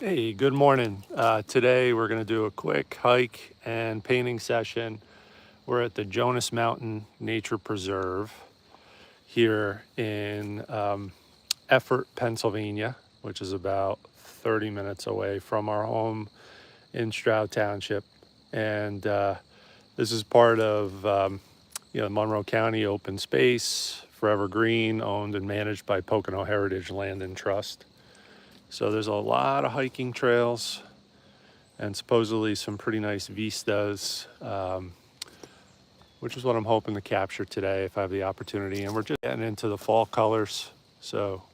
Hey, good morning. Today we're going to do a quick hike and painting session. We're at the Jonas Mountain Nature Preserve here in Effort, Pennsylvania, which is about 30 minutes away from our home in Stroud Township. And this is part of Monroe County Open Space, Forever Green, owned and managed by Pocono Heritage Land and Trust. So there's a lot of hiking trails and supposedly some pretty nice vistas, which is what I'm hoping to capture today if I have the opportunity. And we're just getting into the fall colors. So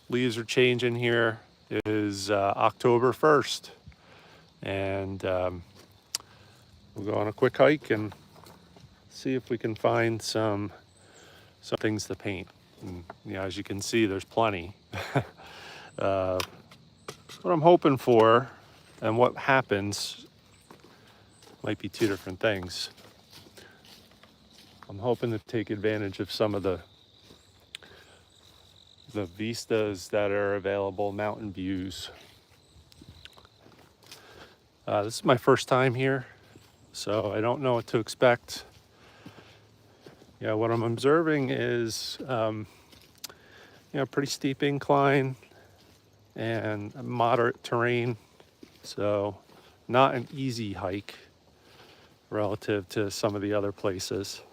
leaves are changing here. It is October 1st. And we'll go on a quick hike and see if we can find some things to paint. And, as you can see, there's plenty. What I'm hoping for and what happens might be two different things. I'm hoping to take advantage of some of the vistas that are available, mountain views. This is my first time here, so I don't know what to expect. What I'm observing is pretty steep incline and moderate terrain, so not an easy hike relative to some of the other places.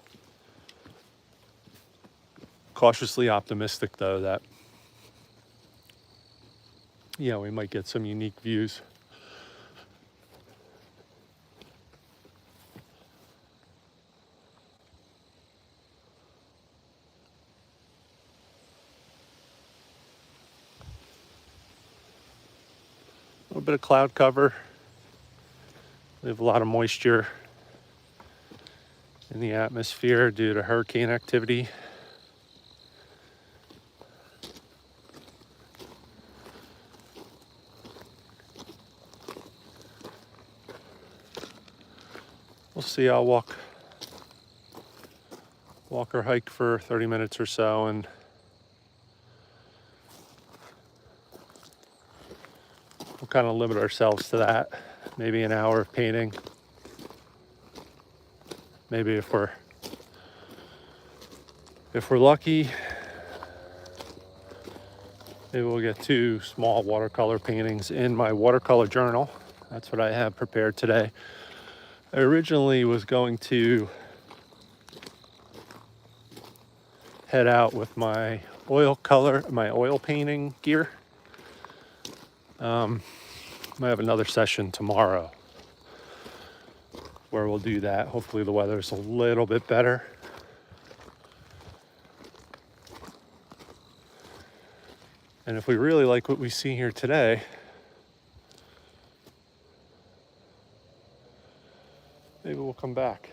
Cautiously optimistic though that we might get some unique views. A little bit of cloud cover. We have a lot of moisture in the atmosphere due to hurricane activity. We'll see. I'll walk or hike for 30 minutes or so, and we'll kind of limit ourselves to that. Maybe an hour of painting. Maybe if we're lucky, maybe we'll get 2 small watercolor paintings in my watercolor journal. That's what I have prepared today. I originally was going to head out with my oil painting gear. I have another session tomorrow where we'll do that. Hopefully the weather's a little bit better. And if we really like what we see here today, maybe we'll come back.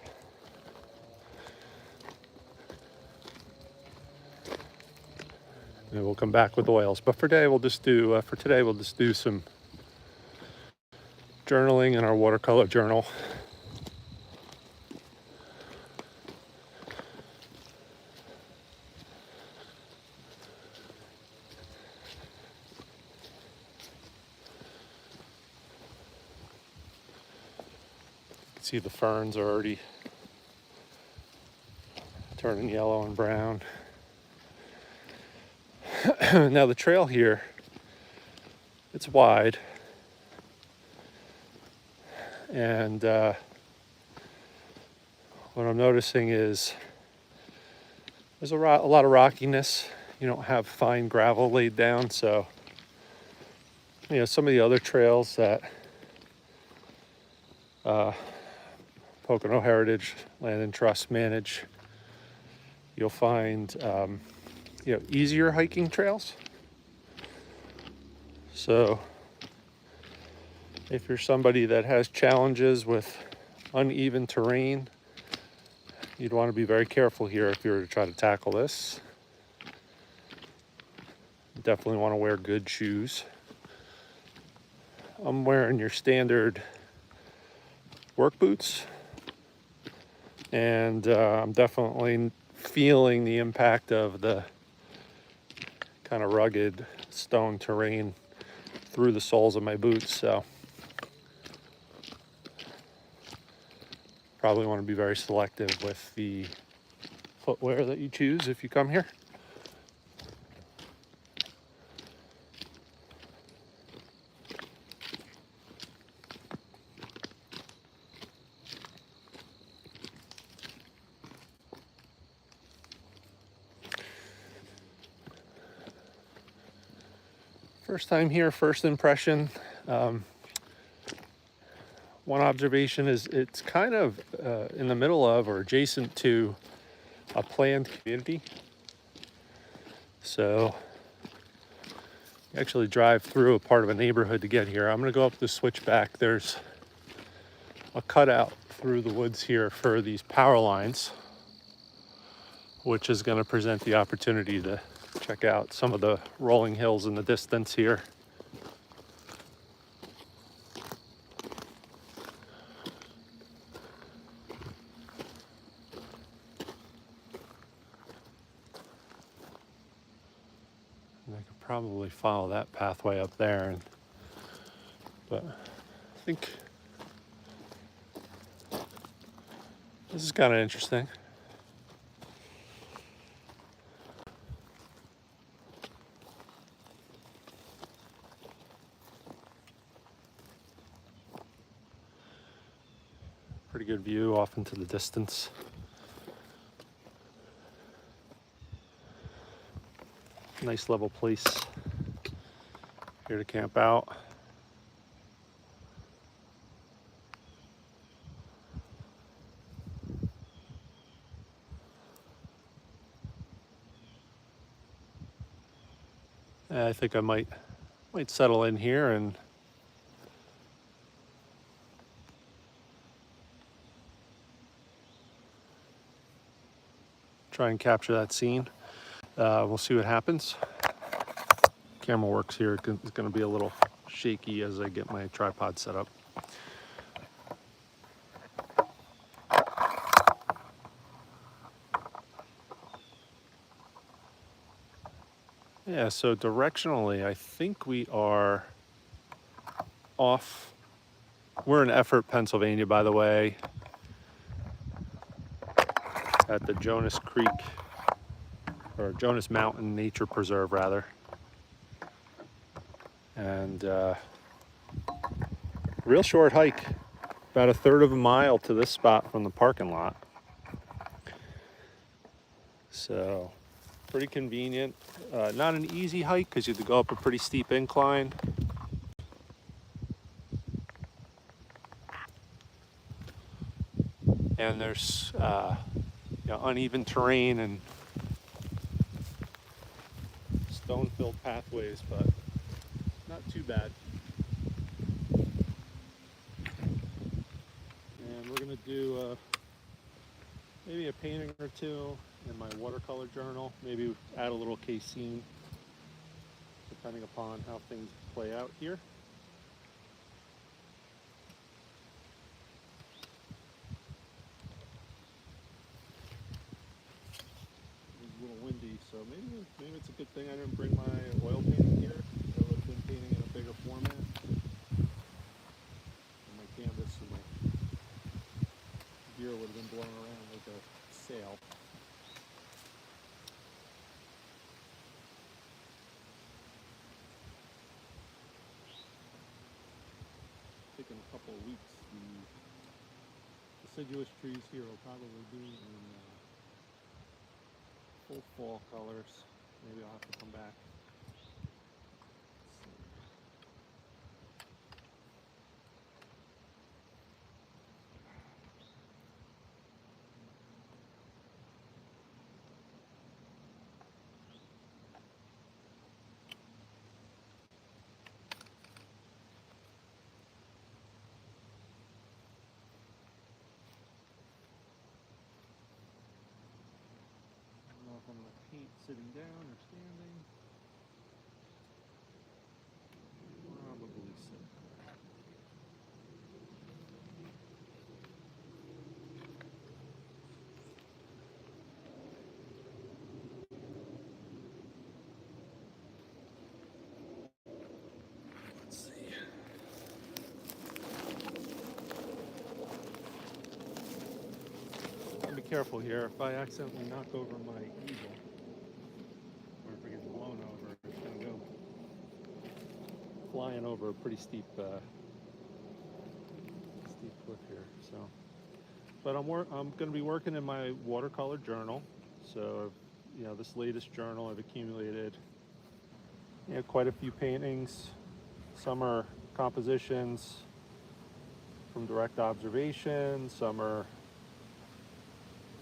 Maybe we'll come back with oils. But for today, we'll just do some journaling in our watercolor journal. See, the ferns are already turning yellow and brown. Now the trail here, it's wide, and what I'm noticing is there's a lot of rockiness. You don't have fine gravel laid down, so some of the other trails that Pocono Heritage Land and Trust manage, you'll find easier hiking trails. So if you're somebody that has challenges with uneven terrain, you'd want to be very careful here if you were to try to tackle this. You definitely want to wear good shoes. I'm wearing your standard work boots, and I'm definitely feeling the impact of the kind of rugged stone terrain through the soles of my boots, so probably want to be very selective with the footwear that you choose if you come here. First time here, first impression. One observation is it's kind of in the middle of or adjacent to a planned community. So you actually drive through a part of a neighborhood to get here. I'm gonna go up the switchback. There's a cutout through the woods here for these power lines, which is gonna present the opportunity to check out some of the rolling hills in the distance here. And I could probably follow that pathway up there, but I think this is kind of interesting. Pretty good view off into the distance. Nice level place here to camp out. I think I might settle in here and try and capture that scene. We'll see what happens. Camera works here. It's going to be a little shaky as I get my tripod set up. Yeah, so directionally, I think we are off. We're in Effort, Pennsylvania, by the way, at the Jonas Creek, or Jonas Mountain Nature Preserve, rather. And real short hike, about a third of a mile to this spot from the parking lot. So pretty convenient. Not an easy hike because you have to go up a pretty steep incline. And there's uneven terrain and stone-filled pathways, but not too bad. And we're gonna do maybe a painting or two in my watercolor journal, maybe add a little casein, depending upon how things play out here. It's a little windy, so maybe it's a good thing I didn't bring my oil painting here. I would have been painting in a bigger format. And my canvas and my gear would have been blown around like a sail. Taking a couple of weeks. The deciduous trees here will probably be in full fall colors. Maybe I'll have to come back. I don't know if I'm going to paint sitting down or standing. Probably sitting. careful here. If I accidentally knock over my easel, or if it gets blown over, it's going to go flying over a pretty steep cliff here. So, but I'm going to be working in my watercolor journal. So, this latest journal, I've accumulated quite a few paintings. Some are compositions from direct observation, some are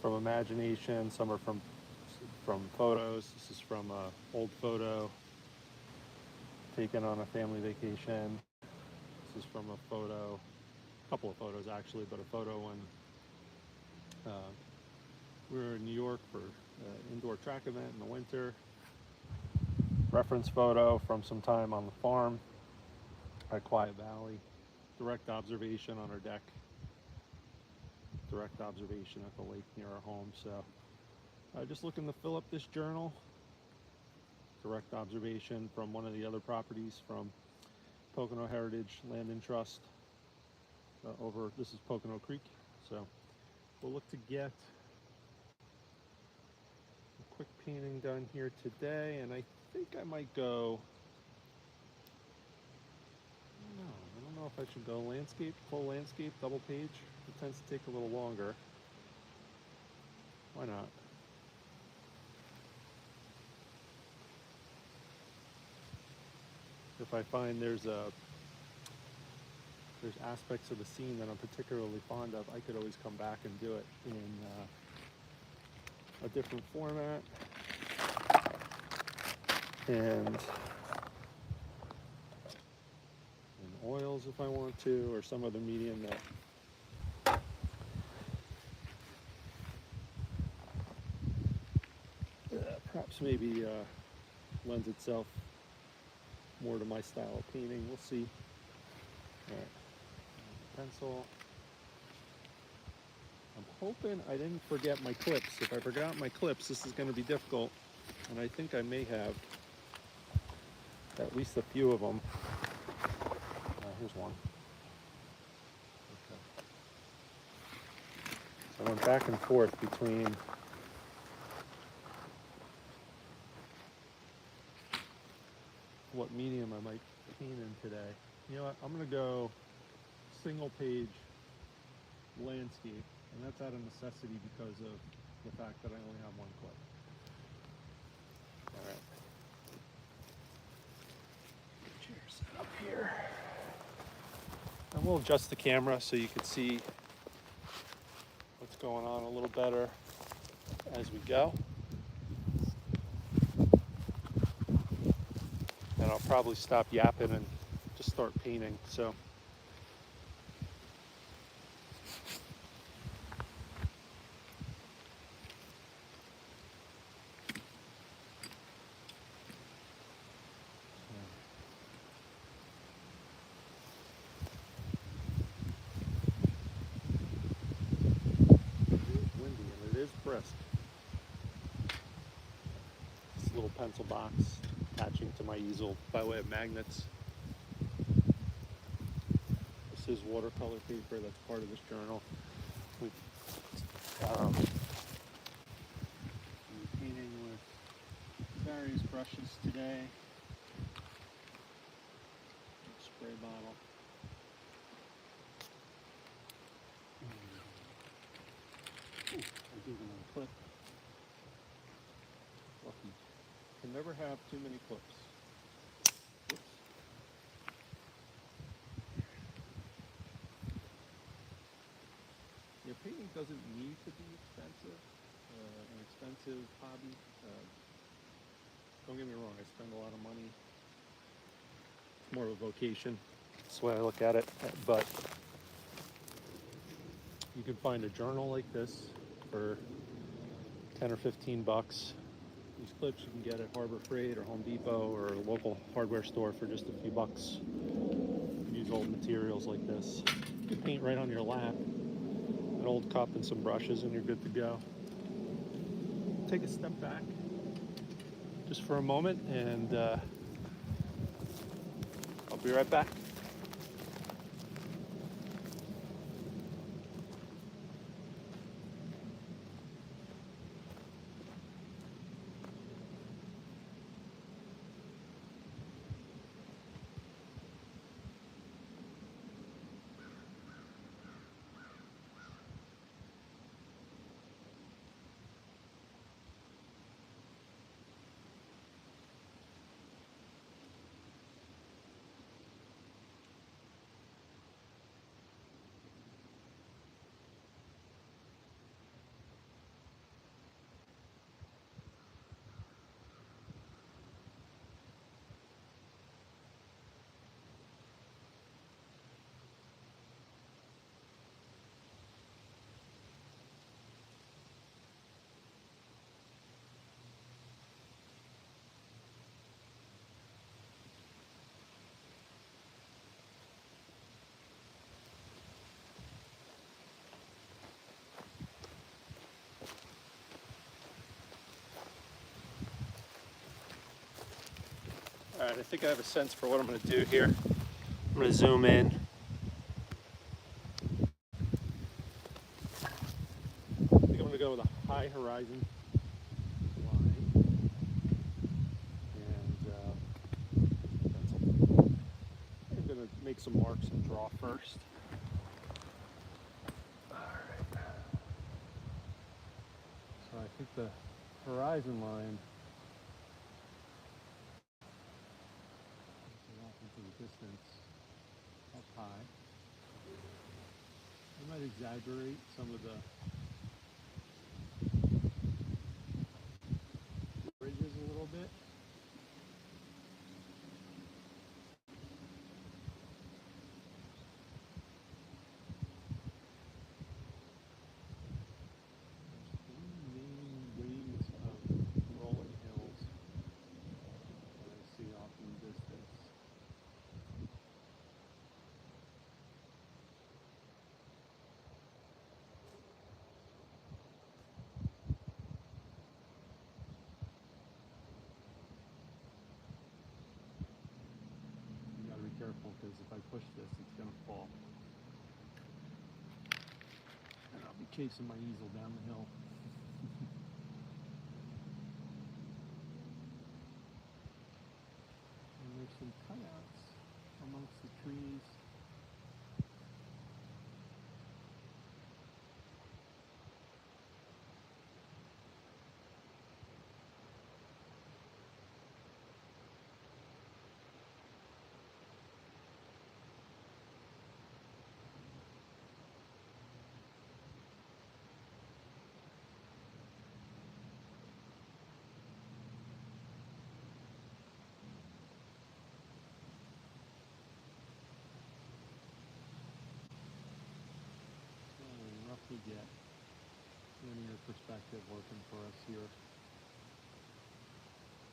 from imagination, some are from photos. This is from an old photo taken on a family vacation. This is from a photo, a couple of photos actually, but a photo when we were in New York for an indoor track event in the winter. Reference photo from some time on the farm at Quiet Valley. Direct observation on our deck. Direct observation at the lake near our home. So just looking to fill up this journal. Direct observation from one of the other properties from Pocono Heritage Land and Trust over, this is Pocono Creek. So we'll look to get a quick painting done here today, and I think I might go, I don't know if I should go landscape, full landscape, double page. It tends to take a little longer. Why not? If I find there's aspects of the scene that I'm particularly fond of, I could always come back and do it in a different format and in oils if I want to, or some other medium that perhaps maybe lends itself more to my style of painting. We'll see. All right. Pencil. I'm hoping I didn't forget my clips. If I forgot my clips, this is going to be difficult, and I think I may have at least a few of them. Here's one. Okay. So I went back and forth between what medium I might paint in today. You know what? I'm going to go single page landscape, and that's out of necessity because of the fact that I only have one clip. All right. Chair set up here. And we'll adjust the camera so you can see what's going on a little better as we go. And I'll probably stop yapping and just start painting. So brisk. This little pencil box attaching to my easel by way of magnets. This is watercolor paper that's part of this journal. We're painting with various brushes today. Spray bottle. I do them on a clip. Lucky. Can never have too many clips. Whoops. Yeah, painting doesn't need to be expensive. An expensive hobby. Don't get me wrong, I spend a lot of money. It's more of a vocation. That's the way I look at it. But you can find a journal like this for 10 or 15 bucks. These clips you can get at Harbor Freight or Home Depot or a local hardware store for just a few bucks. You can use old materials like this. You can paint right on your lap. An old cup and some brushes and you're good to go. Take a step back just for a moment and I'll be right back. All right, I think I have a sense for what I'm going to do here. I'm going to zoom in. I think I'm going to go with a high horizon line. And I'm going to make some marks and draw first. All right. So I think the horizon line off into the distance up high. I might exaggerate some of the bridges a little bit. Careful, because if I push this, it's going to fall. And I'll be chasing my easel down the hill. And there's some cutouts amongst the trees. We get linear perspective working for us here.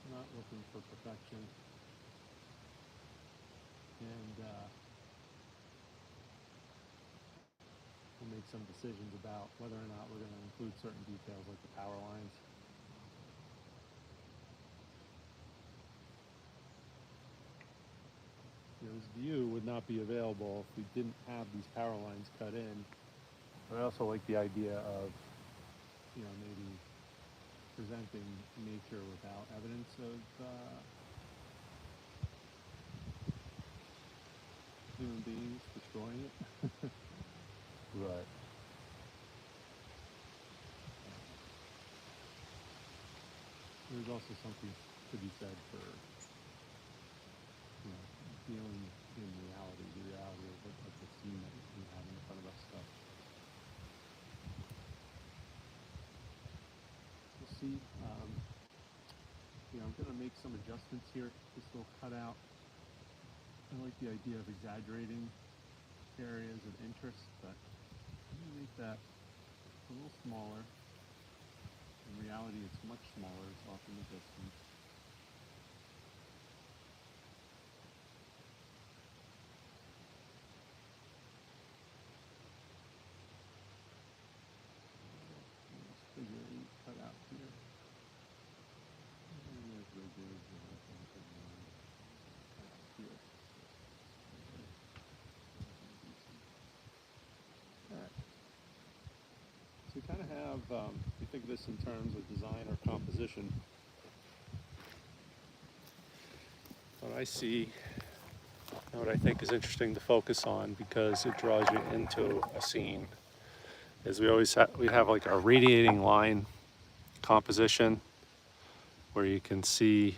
Not looking for perfection. And we'll make some decisions about whether or not we're going to include certain details like the power lines. This view would not be available if we didn't have these power lines cut in. But I also like the idea of, maybe presenting nature without evidence of human beings destroying it. Right. There's also something to be said for, dealing in reality, the reality of the scene that we have in front of us. So we'll see. I'm going to make some adjustments here. This little cutout. I like the idea of exaggerating areas of interest, but I'm going to make that a little smaller. In reality, it's much smaller. It's off in the distance. Cut out here. And there's ridges and here. All right. So we kind of have, we think of this in terms of design or composition. What I see, and what I think is interesting to focus on because it draws you into a scene, is we have like a radiating line composition where you can see,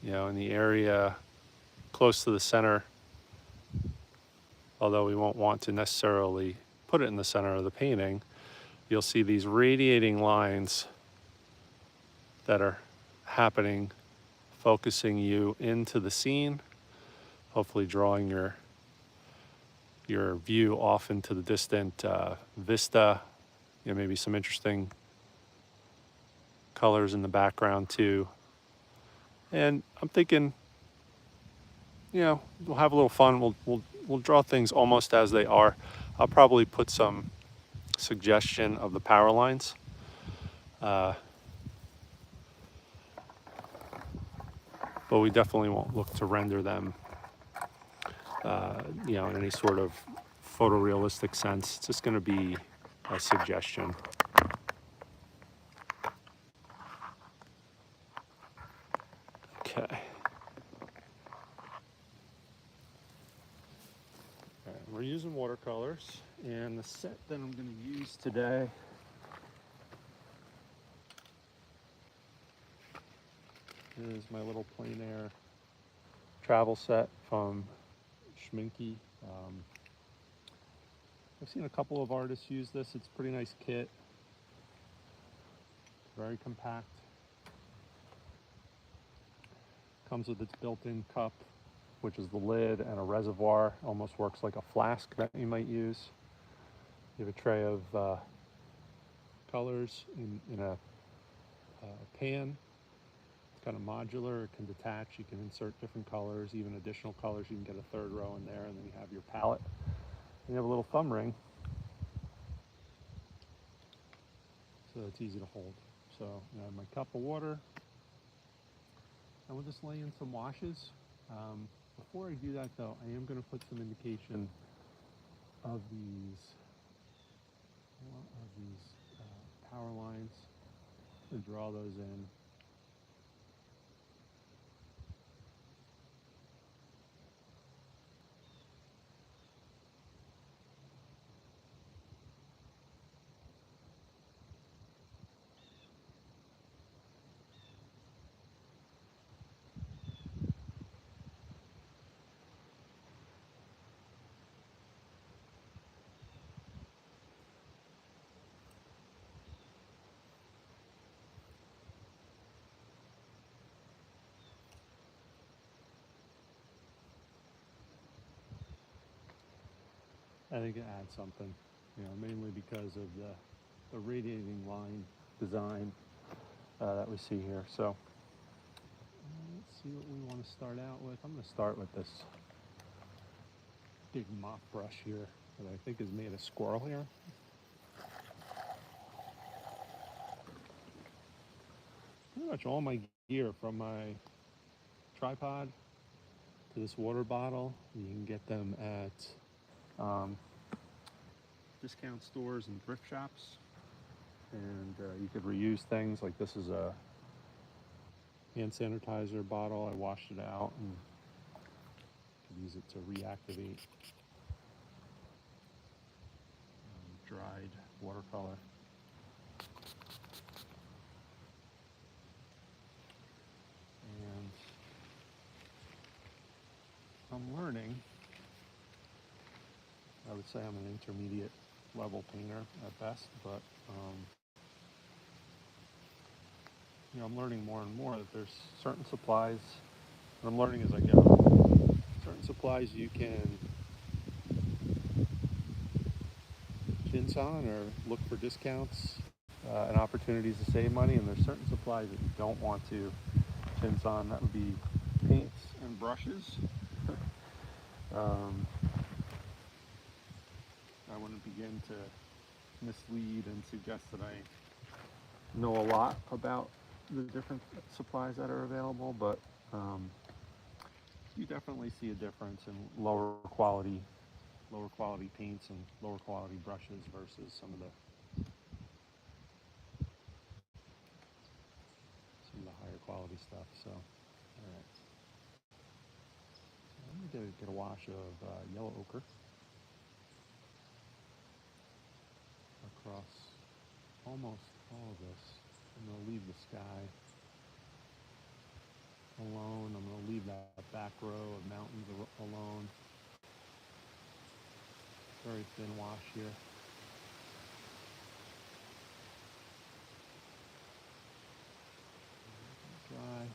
in the area close to the center, although we won't want to necessarily put it in the center of the painting, you'll see these radiating lines that are happening, focusing you into the scene, hopefully drawing your view off into the distant vista. Maybe some interesting colors in the background too. And I'm thinking, we'll have a little fun. We'll draw things almost as they are. I'll probably put some suggestion of the power lines. but we definitely won't look to render them, you know, in any sort of photorealistic sense. It's just going to be a suggestion. Okay. All right, we're using watercolors, and the set that I'm going to use today is my little plein air travel set from Schminke. I've seen a couple of artists use this. It's a pretty nice kit, very compact. Comes with its built-in cup, which is the lid, and a reservoir. Almost works like a flask that you might use. You have a tray of colors in a pan. It's kind of modular. It can detach. You can insert different colors, even additional colors. You can get a third row in there, and then you have your palette. And you have a little thumb ring, so it's easy to hold. So I have my cup of water, and we'll just lay in some washes. Before I do that, though, I am going to put some indication of these power lines and draw those in. I think it adds something, you know, mainly because of the radiating line design that we see here. So let's see what we want to start out with. I'm going to start with this big mop brush here that I think is made of squirrel hair. Pretty much all my gear, from my tripod to this water bottle, you can get them at discount stores and thrift shops, and you could reuse things. Like this is a hand sanitizer bottle. I washed it out and could use it to reactivate dried watercolor. And I'm learning. I would say I'm an intermediate level painter at best, but you know, I'm learning more and more that there's certain supplies, and I'm learning as I go. Certain supplies you can chintz on or look for discounts and opportunities to save money, and there's certain supplies that you don't want to chintz on. That would be paints and brushes. I wouldn't begin to mislead and suggest that I know a lot about the different supplies that are available, but you definitely see a difference in lower quality paints and lower quality brushes versus some of the higher quality stuff. So, all right, I'm gonna get a wash of yellow ochre across almost all of this. I'm gonna leave the sky alone. I'm gonna leave that back row of mountains alone. Very thin wash here. Dry.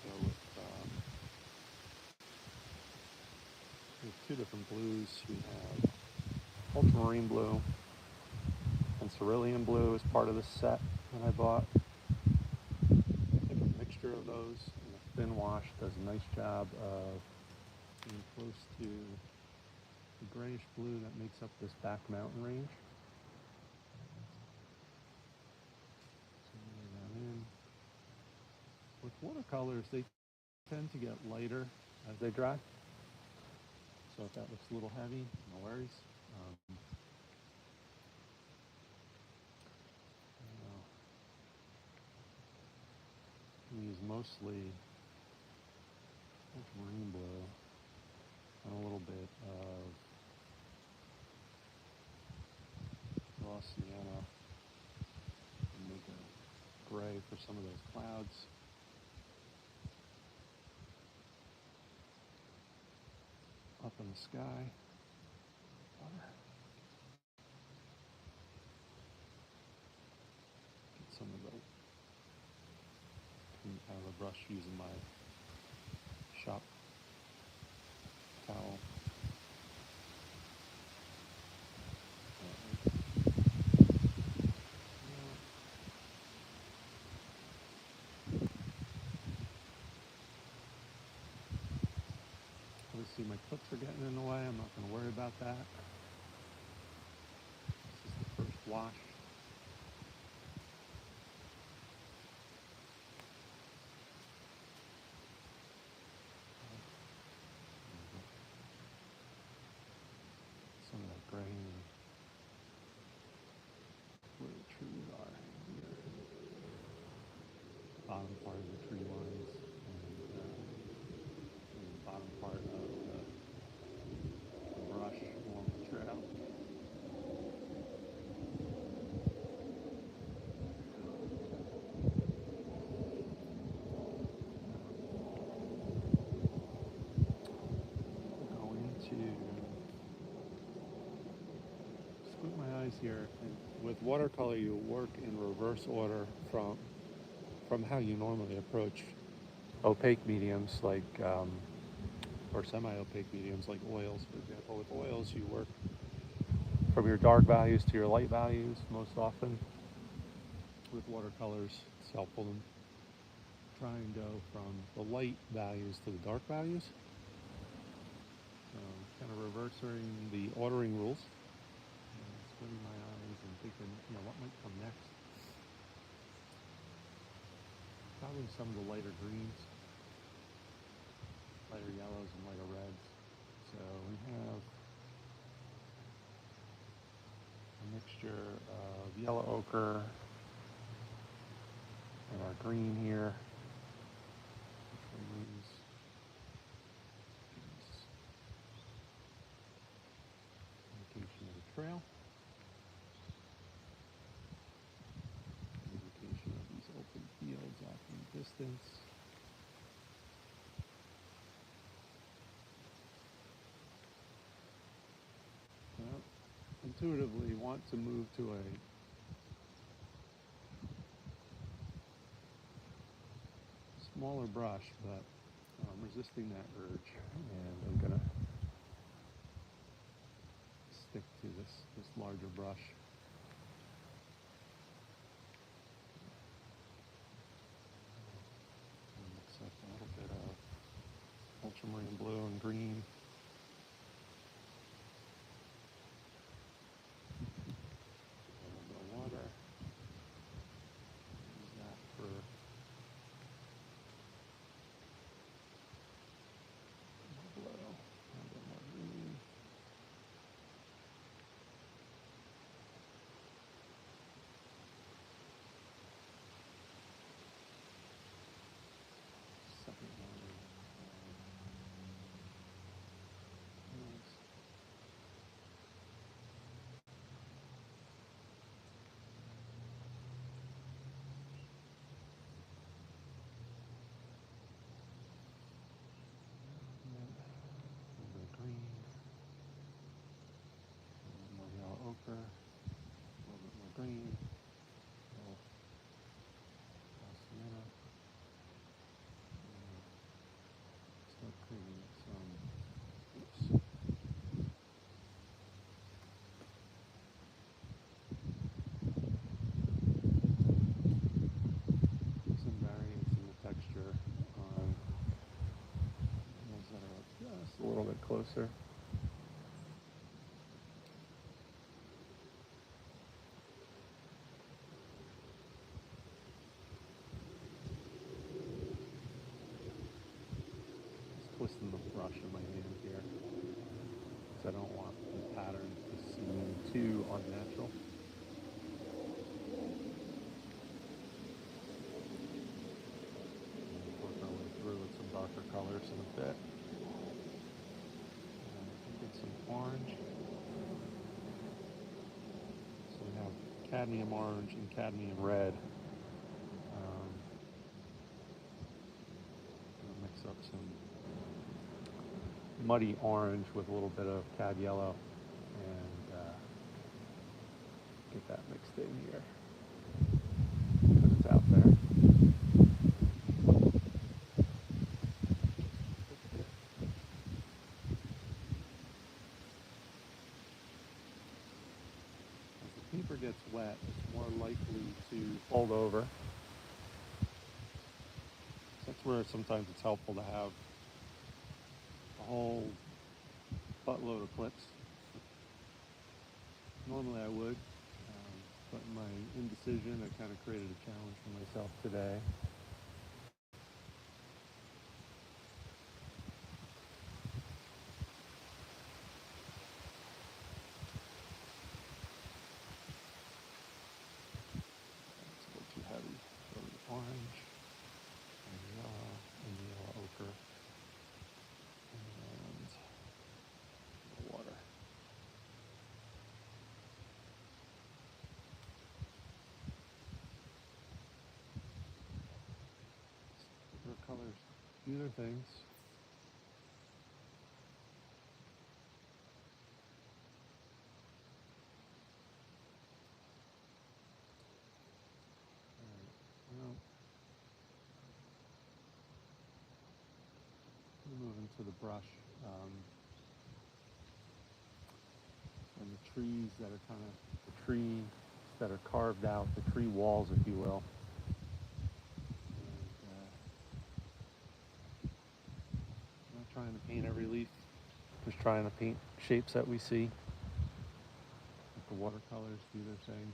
Go with two different blues. We have ultramarine blue and cerulean blue as part of this set that I bought. I think a mixture of those and a thin wash does a nice job of being close to the grayish blue that makes up this back mountain range. With watercolors, they tend to get lighter as they dry. So if that looks a little heavy, no worries. We use mostly marine blue and a little bit of raw sienna and make a gray for some of those clouds. Up in the sky. Get some of the out of the brush using my shop towel. Obviously my clips are getting in the way. I'm not going to worry about that. This is the first wash. Some of that grain where the trees are here. The bottom part of the tree lines and the bottom part of the brush along the trail. Squint my eyes here, and with watercolor you work in reverse order from how you normally approach opaque mediums like or semi-opaque mediums like oils. For example, with oils you work from your dark values to your light values most often. With watercolors it's helpful to try and go from the light values to the dark values. Kind of reversing the ordering rules. Squinting my eyes and thinking, what might come next. Probably some of the lighter greens, lighter yellows and lighter reds. So we have a mixture of yellow ochre and our green here. Indication of the trail. Indication of these open fields off in the distance. Well, intuitively want to move to a smaller brush, but I'm resisting that urge, and I'm gonna stick to this larger brush. Mix up a little bit of ultramarine blue and green. A little bit of water. Use that for blue. A little bit more green. Second one. Ochre, a little bit more green, a little sienna, start creating some variance in the texture on ones that are just a little bit closer. brush in my hand here, because I don't want the patterns to seem too unnatural. Work our way through with some darker colors in a bit. Get some orange. So we have cadmium orange and cadmium red. I'll mix up some muddy orange with a little bit of cad yellow and get that mixed in here. Because it's out there. As the paper gets wet, it's more likely to fold over. So that's where sometimes it's helpful to have a whole buttload of clips. Normally I would, but in my indecision, I kind of created a challenge for myself today. It's a little too heavy. So the orange and the yellow ochre and the water. Their colors do their things. Well, we'll move into the brush and the trees that are kind of the trees that are carved out, the tree walls, if you will. And, I'm not trying to paint every leaf, just trying to paint shapes that we see. Let the watercolors do their thing.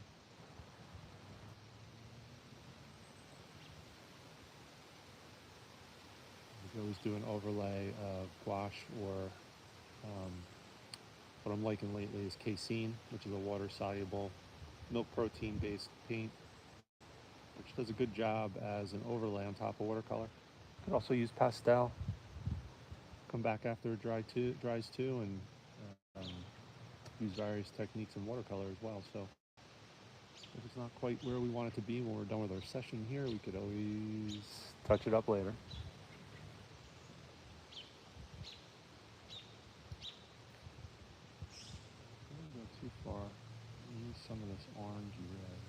We could always do an overlay of gouache or what I'm liking lately is casein, which is a water-soluble, milk protein-based paint, which does a good job as an overlay on top of watercolor. Could also use pastel. Come back after it dries too, and use various techniques in watercolor as well. So if it's not quite where we want it to be when we're done with our session here, we could always touch it up later. Don't go too far. Use some of this orangey red.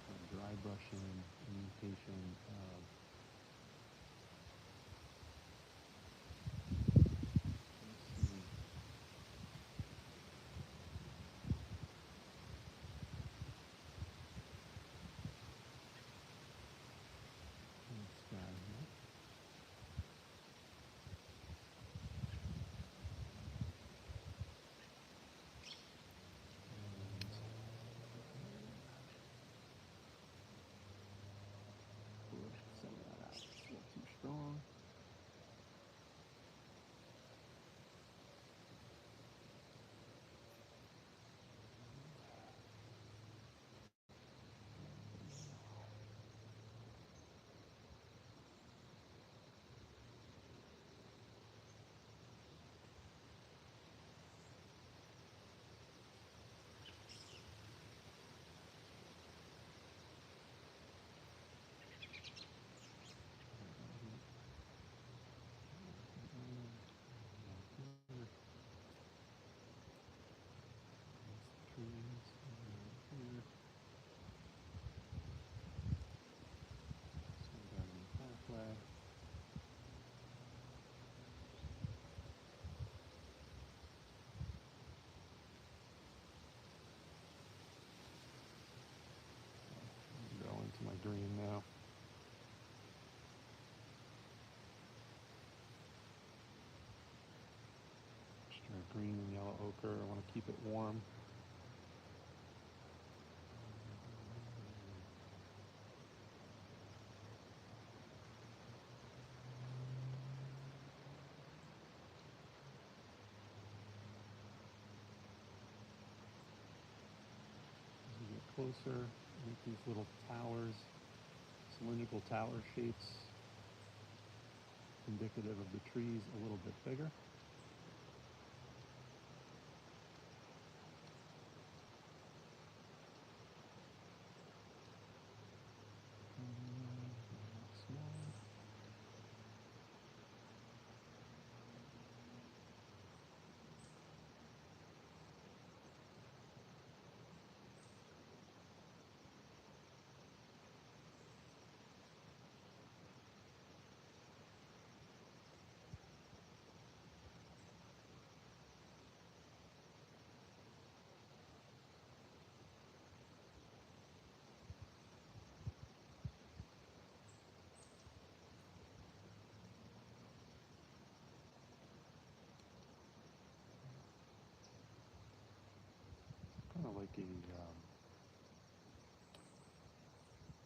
Kind of dry brushing, imitation of some of that out. It's a little too strong. Go into my green now. Extra green and yellow ochre. I want to keep it warm. closer, make these little towers, cylindrical tower shapes, indicative of the trees a little bit bigger. Kind of like a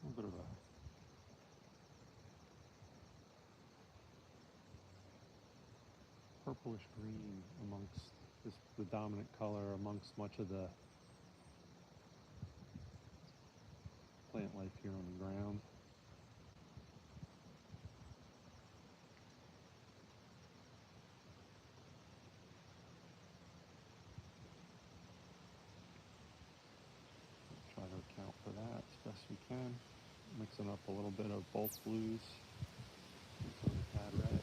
little bit of a purplish green amongst this, the dominant color amongst much of the plant life here on the ground. Try to account for that as best we can. Mixing up a little bit of both blues and some tad red.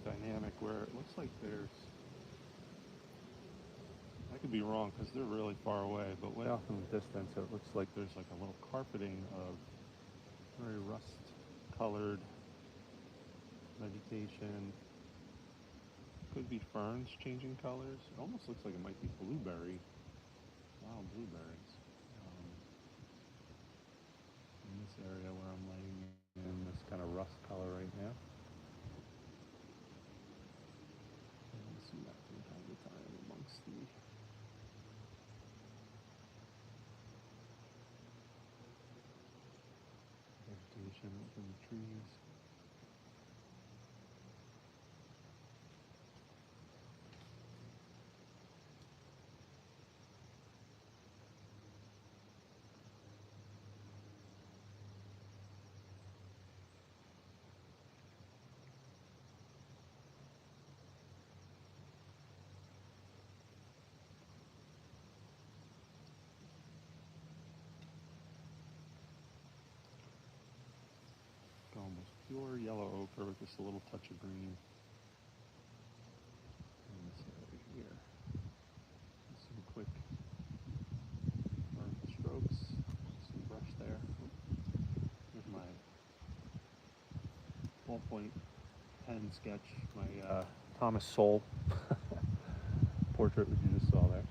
Dynamic where it looks like there's, I could be wrong because they're really far away, but way off in the distance it looks like there's like a little carpeting of very rust colored vegetation. Could be ferns changing colors. It almost looks like it might be blueberry, wild blueberries. In this area where I'm laying in this kind of rust color right now. See that from time to time amongst the vegetation within the trees. Almost pure yellow ochre with just a little touch of green in this area here. Some quick vertical strokes, some brush there. Here's my ballpoint pen sketch, my Thomas Sowell portrait, which you just saw there.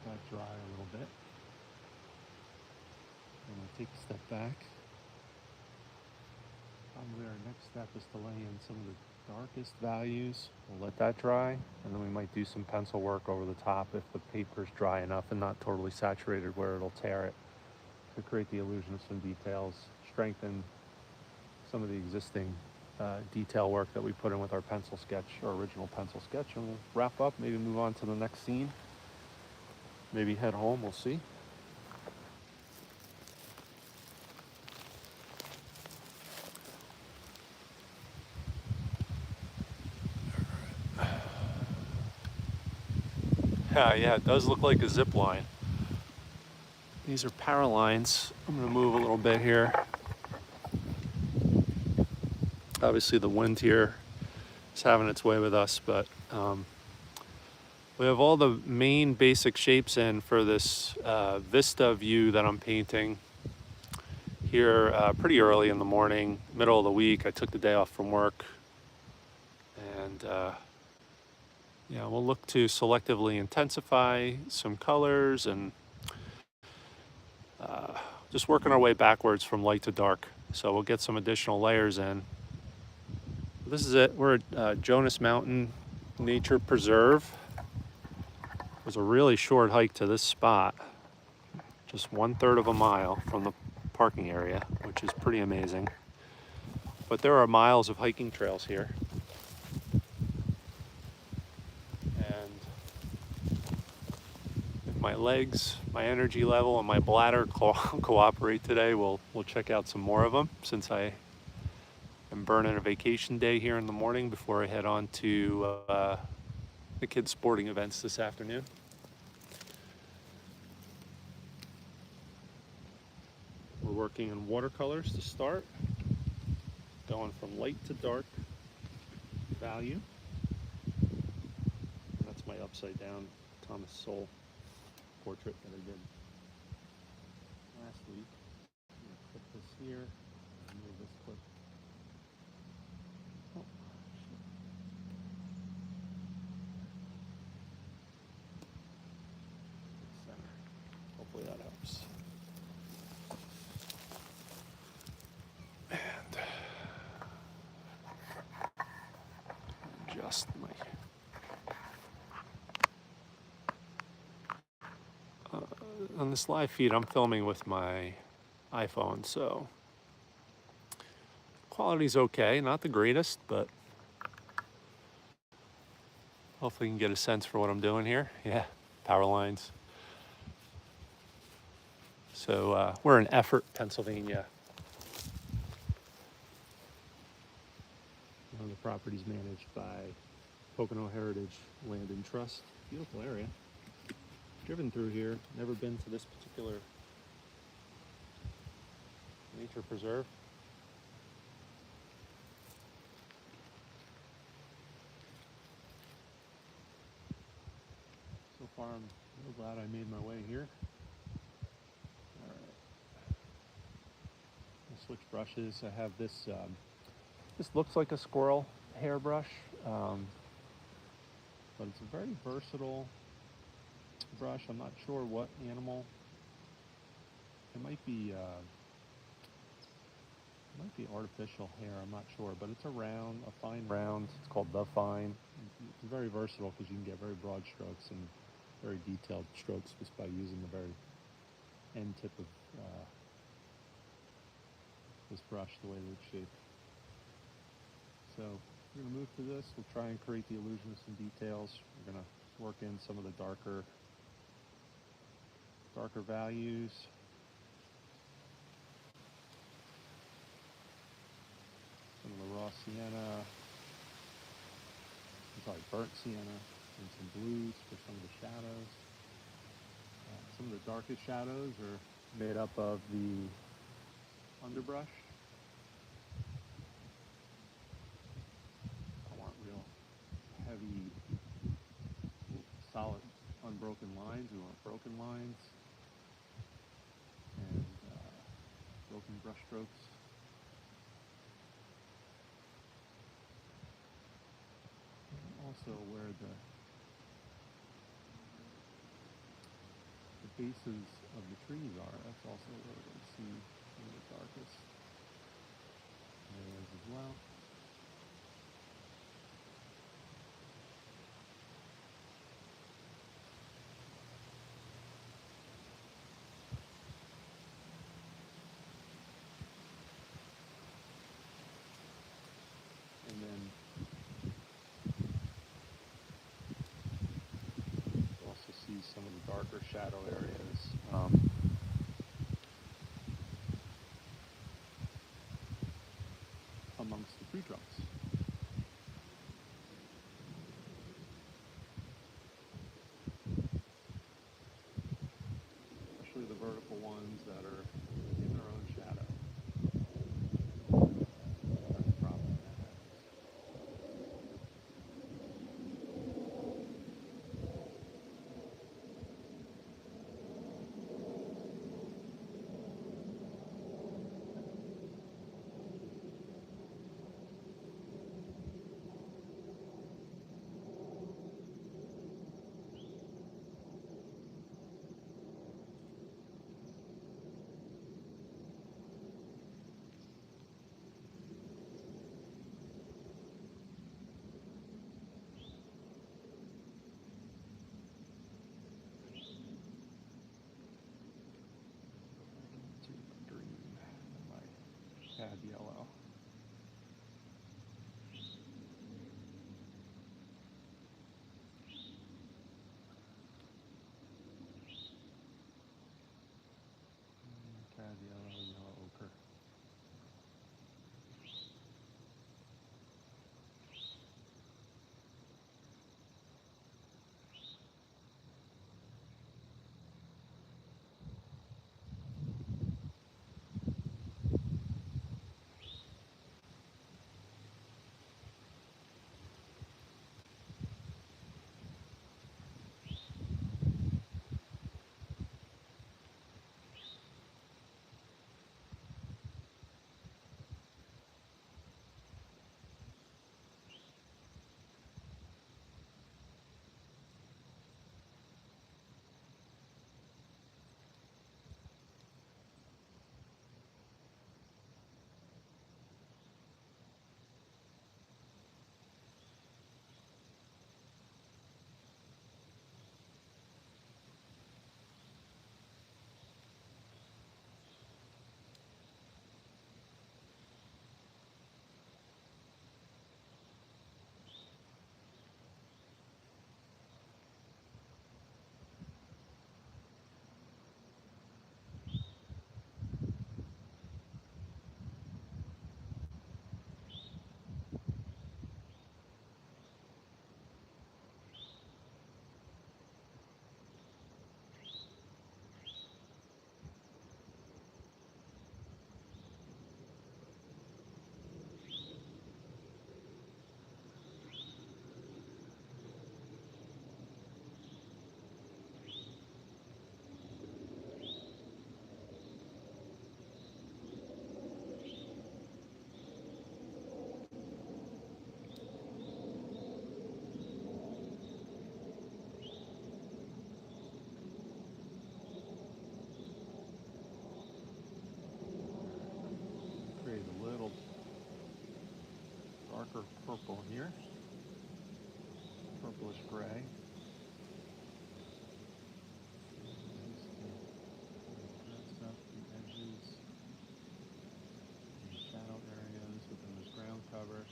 That dry a little bit. I'm going to take a step back. Probably our next step is to lay in some of the darkest values. We'll let that dry, and then we might do some pencil work over the top if the paper's dry enough and not totally saturated where it'll tear it, to create the illusion of some details, strengthen some of the existing detail work that we put in with our pencil sketch, our original pencil sketch, and we'll wrap up, maybe move on to the next scene. Maybe head home, we'll see. Yeah, it does look like a zip line. These are power lines. I'm gonna move a little bit here. Obviously the wind here is having its way with us, but we have all the main basic shapes in for this vista view that I'm painting here pretty early in the morning, middle of the week. I took the day off from work, and yeah, we'll look to selectively intensify some colors and just working our way backwards from light to dark. So we'll get some additional layers in. This is it. We're at Jonas Mountain Nature Preserve. It was a really short hike to this spot, just 1/3 of a mile from the parking area, which is pretty amazing. But there are miles of hiking trails here. And if my legs, my energy level, and my bladder cooperate today, we'll check out some more of them, since I am burning a vacation day here in the morning before I head on to the kids' sporting events this afternoon. We're working in watercolors to start, going from light to dark value. And that's my upside down Thomas Sowell portrait that I did last week. I'm going to clip this here and move this clip. Oh, shit. Center. Hopefully that helps. And adjust my on this live feed, I'm filming with my iPhone, so quality's okay, not the greatest, but hopefully you can get a sense for what I'm doing here. Yeah, power lines. So we're in Effort, Pennsylvania. One of the properties managed by Pocono Heritage Land and Trust. Beautiful area. Driven through here, never been to this particular nature preserve. So far, I'm real glad I made my way here. All right. I'll switch brushes. I have this. This looks like a squirrel hairbrush, but it's a very versatile brush. I'm not sure what animal. It might be artificial hair. I'm not sure, but it's a fine round. It's called the fine. It's very versatile because you can get very broad strokes and very detailed strokes just by using the very end tip of this brush, the way that it's shaped. So we're going to move to this. We'll try and create the illusion of some details. We're going to work in some of the darker values. Some of the raw sienna, burnt sienna, and some blues for some of the shadows. Some of the darkest shadows are made up of the underbrush. I want real heavy, solid, unbroken lines. We want broken lines and broken brush strokes. And also where the bases of the trees are, that's also where we're going to see some of the darkest areas as well. And then you'll also see some of the darker shadow areas amongst the tree trunks. tad yellow. Tad yellow, yellow ochre. Create a little darker purple here, purplish gray. Dress up the edges, and shadow areas within this ground cover.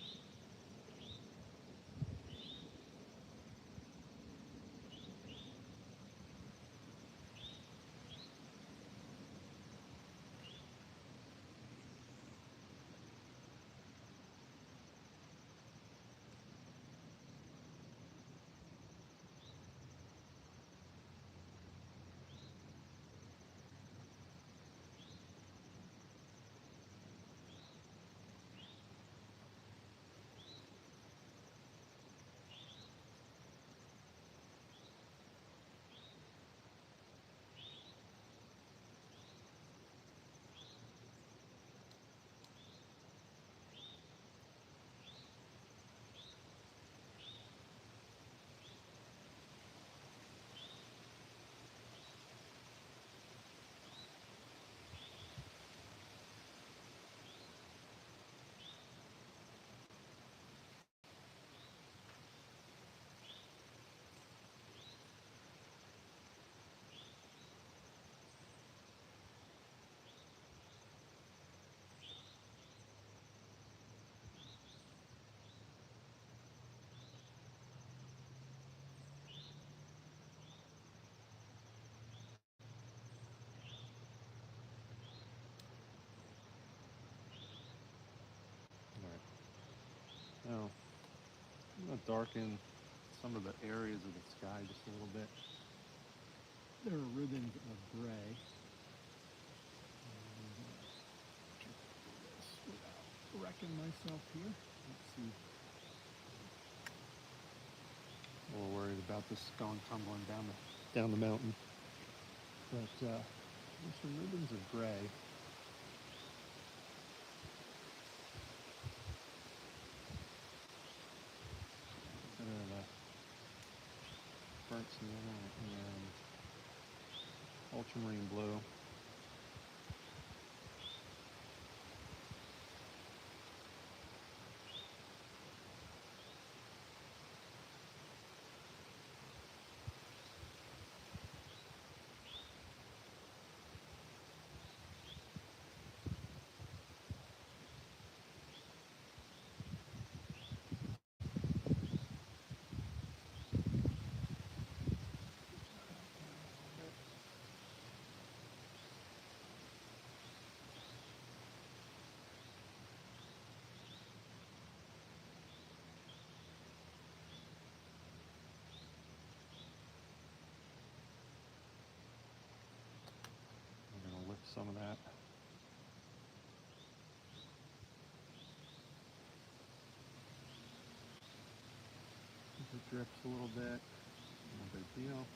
Now, I'm going to darken some of the areas of the sky just a little bit. There are ribbons of gray. Without wrecking myself here. Let's see. A little worried about this going tumbling down the mountain. But there's some ribbons of gray. A bit of a burnt sienna and ultramarine blue. some of that. If it drips a little bit, no big deal.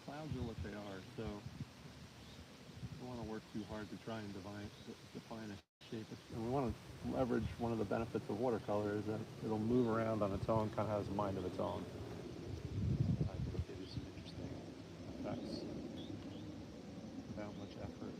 Clouds are what they are, so you don't want to work too hard to try and define a shape. And we want to leverage one of the benefits of watercolor is that it'll move around on its own, kind of has a mind of its own. I think it is some interesting effects without much effort.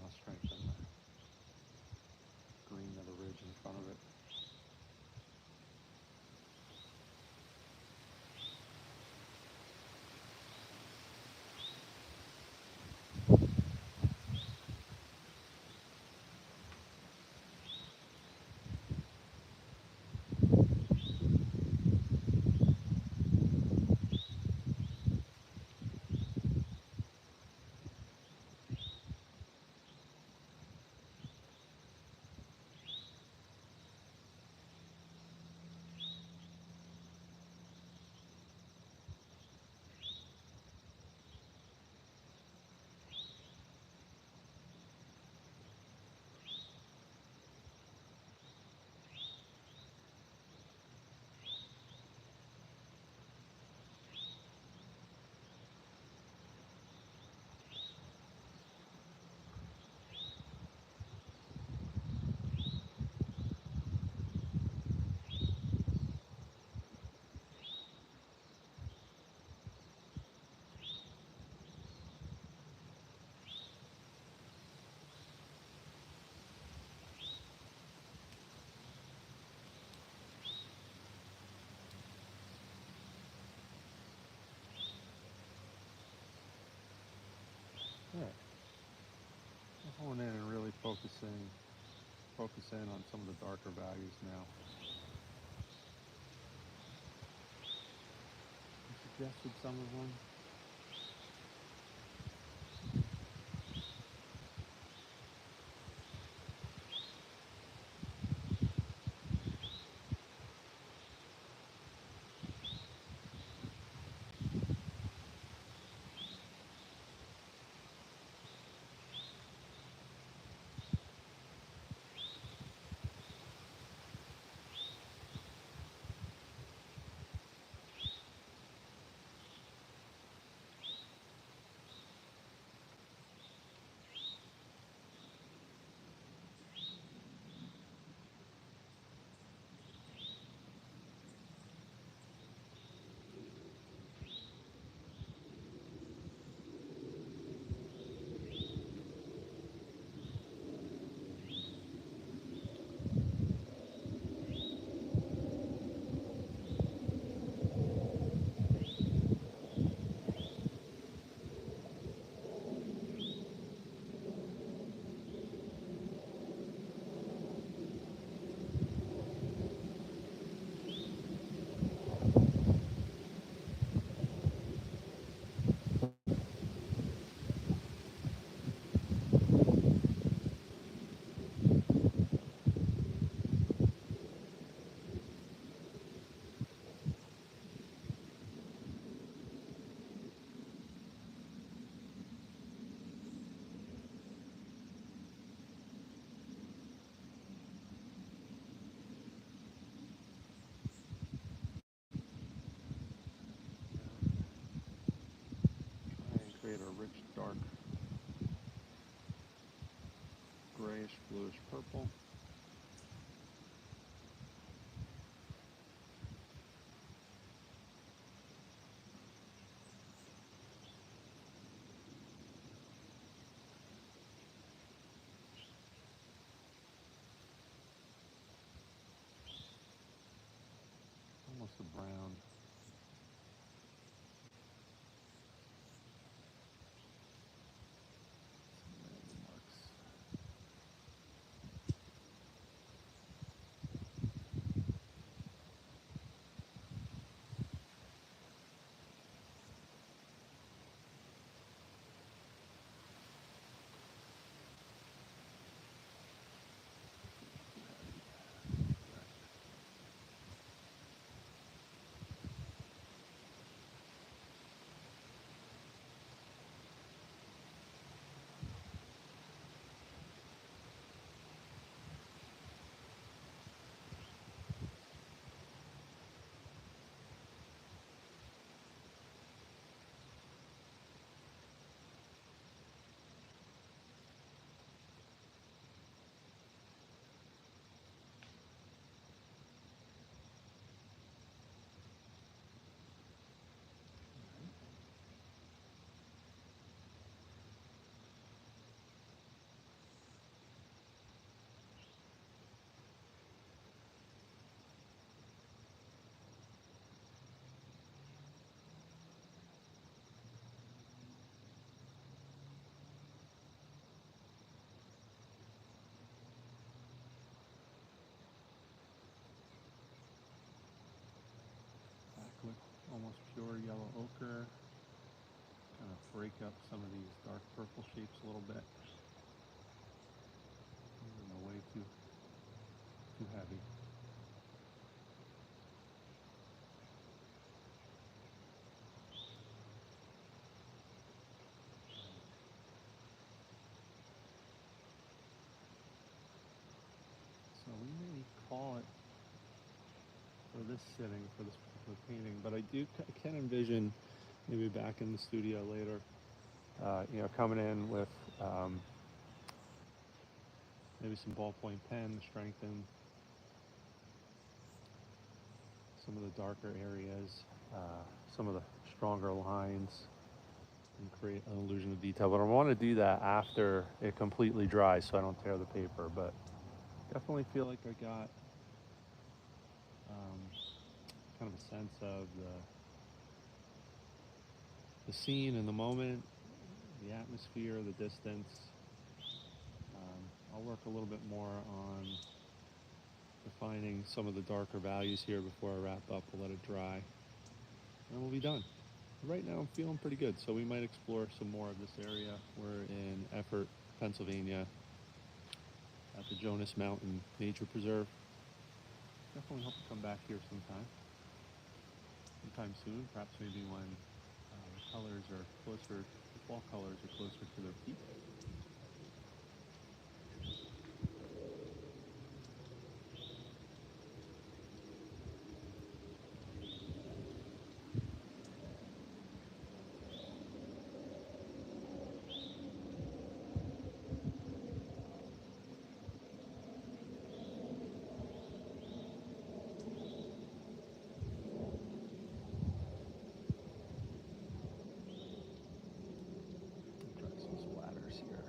I'll strengthen the green of the ridge in front of it. Yeah. I'll hone in and really focus in on some of the darker values now. I suggested some of them. grayish, bluish purple. Almost a brown. With almost pure yellow ochre, kind of break up some of these dark purple shapes a little bit. They're way too heavy. So we may call it for this sitting, for this particular painting, but I can envision maybe back in the studio later, coming in with maybe some ballpoint pen to strengthen some of the darker areas, some of the stronger lines, and create an illusion of detail. But I want to do that after it completely dries so I don't tear the paper. But definitely feel like I got kind of a sense of the scene in the moment, the atmosphere, the distance. I'll work a little bit more on defining some of the darker values here before I wrap up. We'll let it dry, and we'll be done. Right now I'm feeling pretty good, so we might explore some more of this area. We're in Effort, Pennsylvania, at the Jonas Mountain Nature Preserve. Definitely hope to come back here sometime soon, perhaps maybe when the colors are closer, the fall colors are closer to their peak. Try some splatters here.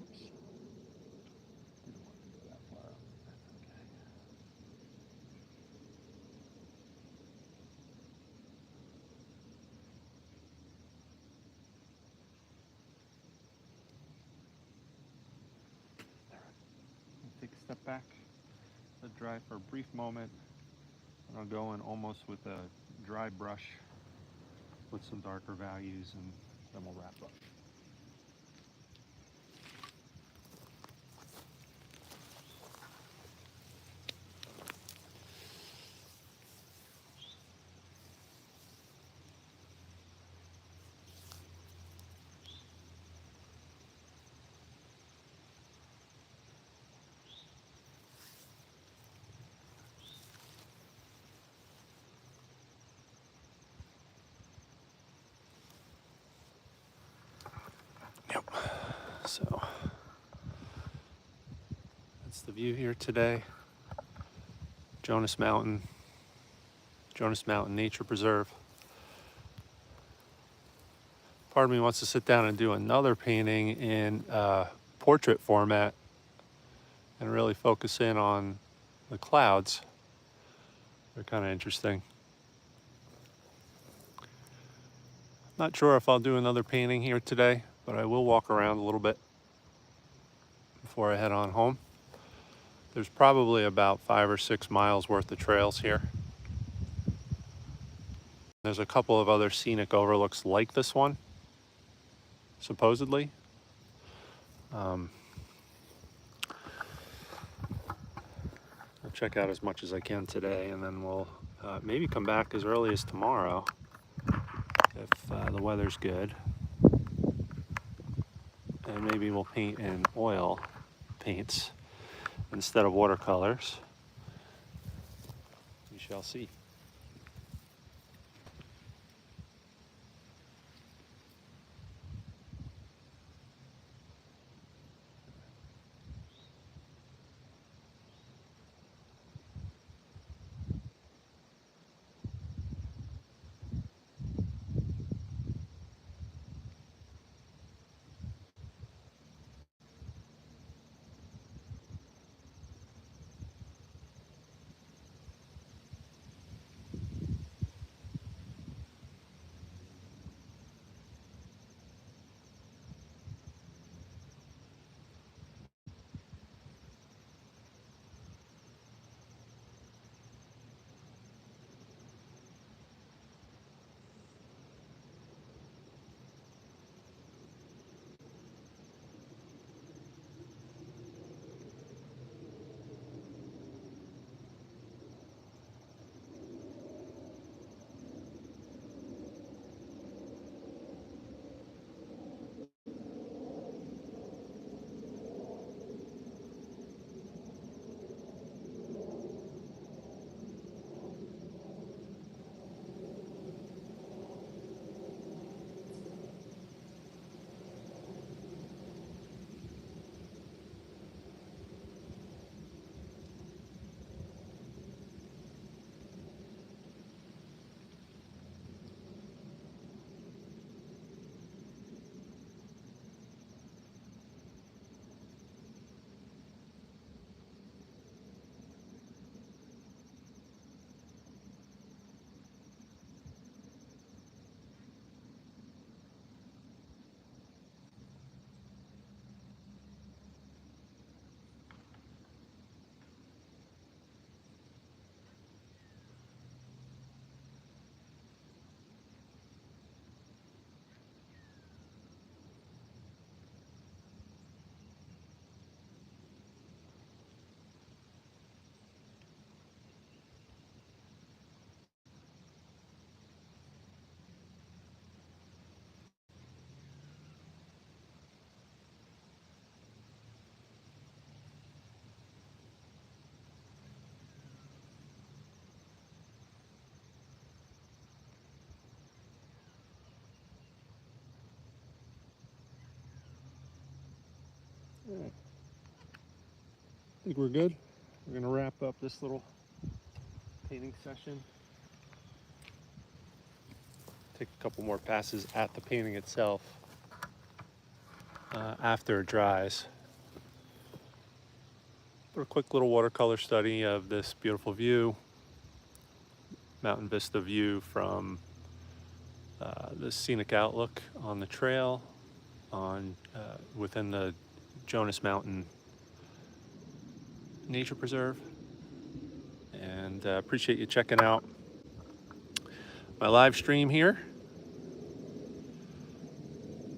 Oops. Didn't want to go that far up. That's okay. Take a step back, let it dry for a brief moment, and I'll go in almost with a dry brush with some darker values, and then we'll wrap up. So that's the view here today. Jonas Mountain Nature Preserve. Part of me wants to sit down and do another painting in portrait format and really focus in on the clouds. They're kind of interesting. Not sure if I'll do another painting here today, but I will walk around a little bit before I head on home. There's probably about 5 or 6 miles worth of trails here. There's a couple of other scenic overlooks like this one, supposedly. I'll check out as much as I can today, and then we'll maybe come back as early as tomorrow if the weather's good. And maybe we'll paint in oil paints instead of watercolors. We shall see. All right. I think we're good. We're gonna wrap up this little painting session. Take a couple more passes at the painting itself after it dries. For a quick little watercolor study of this beautiful view, mountain vista view from the scenic outlook on the trail on within the Jonas Mountain Nature Preserve. And appreciate you checking out my live stream here.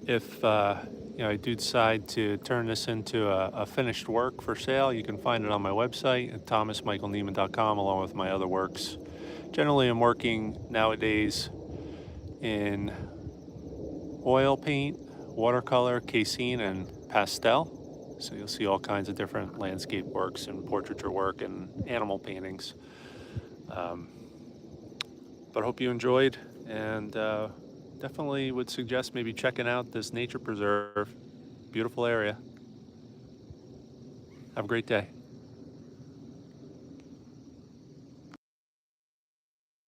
If I do decide to turn this into a finished work for sale, you can find it on my website at thomasmichaelneiman.com, along with my other works. Generally, I'm working nowadays in oil paint, watercolor, casein, and pastel. So you'll see all kinds of different landscape works and portraiture work and animal paintings. But I hope you enjoyed, and definitely would suggest maybe checking out this nature preserve Beautiful area. Have a great day.